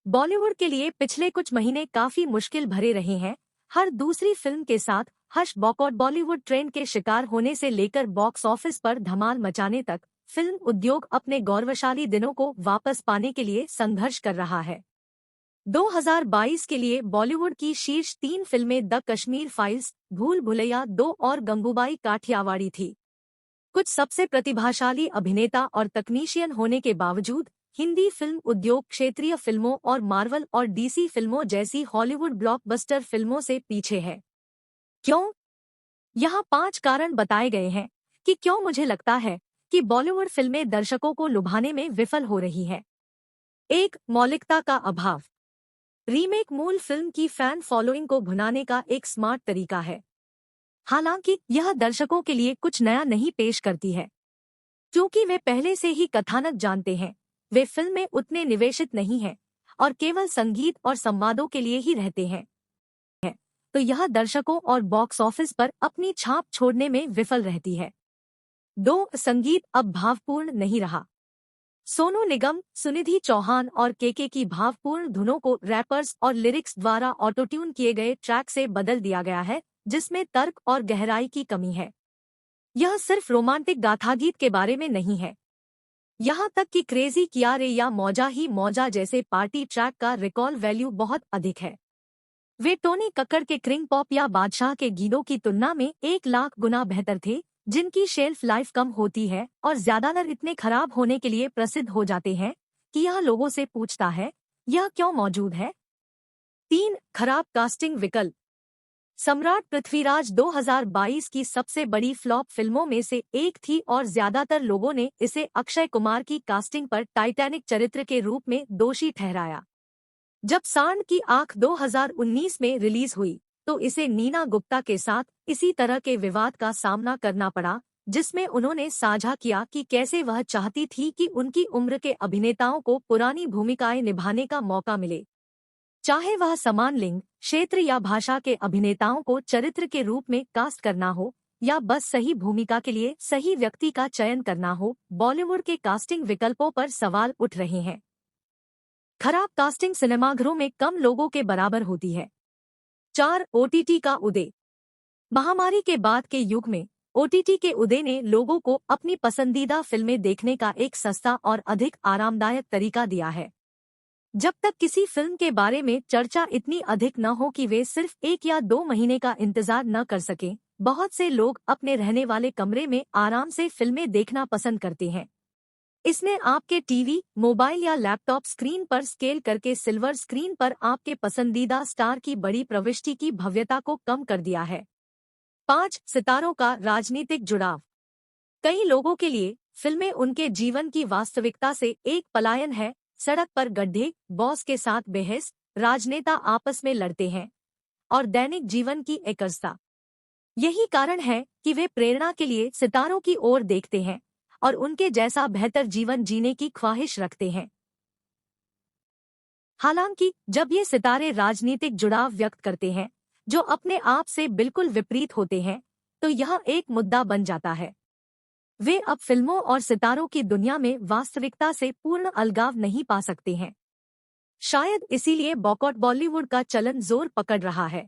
बॉलीवुड के लिए पिछले कुछ महीने काफी मुश्किल भरे रहे हैं। हर दूसरी फिल्म के साथ हश बॉकआउट बॉलीवुड ट्रेंड के शिकार होने से लेकर बॉक्स ऑफिस पर धमाल मचाने तक फिल्म उद्योग अपने गौरवशाली दिनों को वापस पाने के लिए संघर्ष कर रहा है। 2022 के लिए बॉलीवुड की शीर्ष 3 फिल्में द कश्मीर फाइल्स, भूल भुलैया 2 और गंगूबाई काठियावाड़ी थी। कुछ सबसे प्रतिभाशाली अभिनेता और तकनीशियन होने के बावजूद हिंदी फिल्म उद्योग क्षेत्रीय फिल्मों और मार्वल और डीसी फिल्मों जैसी हॉलीवुड ब्लॉकबस्टर फिल्मों से पीछे है। क्यों? यहाँ 5 कारण बताए गए हैं कि क्यों मुझे लगता है कि बॉलीवुड फिल्में दर्शकों को लुभाने में विफल हो रही हैं। 1. मौलिकता का अभाव। रीमेक मूल फिल्म की फैन फॉलोइंग को भुनाने का एक स्मार्ट तरीका है। हालांकि यह दर्शकों के लिए कुछ नया नहीं पेश करती है, क्योंकि वे पहले से ही कथानक जानते हैं। वे फिल्म में उतने निवेशित नहीं हैं और केवल संगीत और संवादों के लिए ही रहते हैं, तो यह दर्शकों और बॉक्स ऑफिस पर अपनी छाप छोड़ने में विफल रहती है। 2. संगीत अब भावपूर्ण नहीं रहा। सोनू निगम, सुनिधि चौहान और केके की भावपूर्ण धुनों को रैपर्स और लिरिक्स द्वारा ऑटोट्यून किए गए ट्रैक से बदल दिया गया है, जिसमें तर्क और गहराई की कमी है। यह सिर्फ रोमांटिक गाथागीत के बारे में नहीं है। यहाँ तक कि क्रेजी किया रे या मौजा ही मौजा जैसे पार्टी ट्रैक का रिकॉल वैल्यू बहुत अधिक है। वे टोनी कक्कड़ के क्रिंग पॉप या बादशाह के गीतों की तुलना में 1 लाख गुना बेहतर थे, जिनकी शेल्फ लाइफ कम होती है और ज्यादातर इतने खराब होने के लिए प्रसिद्ध हो जाते हैं कि यह लोगों से पूछता है, यह क्यों मौजूद है। 3. खराब कास्टिंग विकल्प। सम्राट पृथ्वीराज 2022 की सबसे बड़ी फ्लॉप फिल्मों में से एक थी और ज्यादातर लोगों ने इसे अक्षय कुमार की कास्टिंग पर टाइटैनिक चरित्र के रूप में दोषी ठहराया। जब सांड की आंख 2019 में रिलीज हुई तो इसे नीना गुप्ता के साथ इसी तरह के विवाद का सामना करना पड़ा, जिसमें उन्होंने साझा किया कि कैसे वह चाहती थी कि उनकी उम्र के अभिनेताओं को पुरानी भूमिकाएं निभाने का मौका मिले, चाहे वह समान लिंग, क्षेत्र या भाषा के अभिनेताओं को चरित्र के रूप में कास्ट करना हो या बस सही भूमिका के लिए सही व्यक्ति का चयन करना हो। बॉलीवुड के कास्टिंग विकल्पों पर सवाल उठ रहे हैं। खराब कास्टिंग सिनेमाघरों में कम लोगों के बराबर होती है। 4. ओटीटी का उदय। महामारी के बाद के युग में ओटीटी के उदय ने लोगों को अपनी पसंदीदा फिल्में देखने का एक सस्ता और अधिक आरामदायक तरीका दिया है। जब तक किसी फिल्म के बारे में चर्चा इतनी अधिक न हो कि वे सिर्फ 1 या 2 महीने का इंतजार न कर सकें, बहुत से लोग अपने रहने वाले कमरे में आराम से फिल्में देखना पसंद करते हैं। इसने आपके टीवी, मोबाइल या लैपटॉप स्क्रीन पर स्केल करके सिल्वर स्क्रीन पर आपके पसंदीदा स्टार की बड़ी प्रविष्टि की भव्यता को कम कर दिया है। 5. सितारों का राजनीतिक जुड़ाव। कई लोगों के लिए फिल्में उनके जीवन की वास्तविकता से एक पलायन है। सड़क पर गड्ढे, बॉस के साथ बहस, राजनेता आपस में लड़ते हैं और दैनिक जीवन की एकरसता। यही कारण है कि वे प्रेरणा के लिए सितारों की ओर देखते हैं और उनके जैसा बेहतर जीवन जीने की ख्वाहिश रखते हैं। हालांकि जब ये सितारे राजनीतिक जुड़ाव व्यक्त करते हैं जो अपने आप से बिल्कुल विपरीत होते हैं, तो यह एक मुद्दा बन जाता है। वे अब फिल्मों और सितारों की दुनिया में वास्तविकता से पूर्ण अलगाव नहीं पा सकते हैं। शायद इसीलिए बॉयकॉट बॉलीवुड का चलन जोर पकड़ रहा है।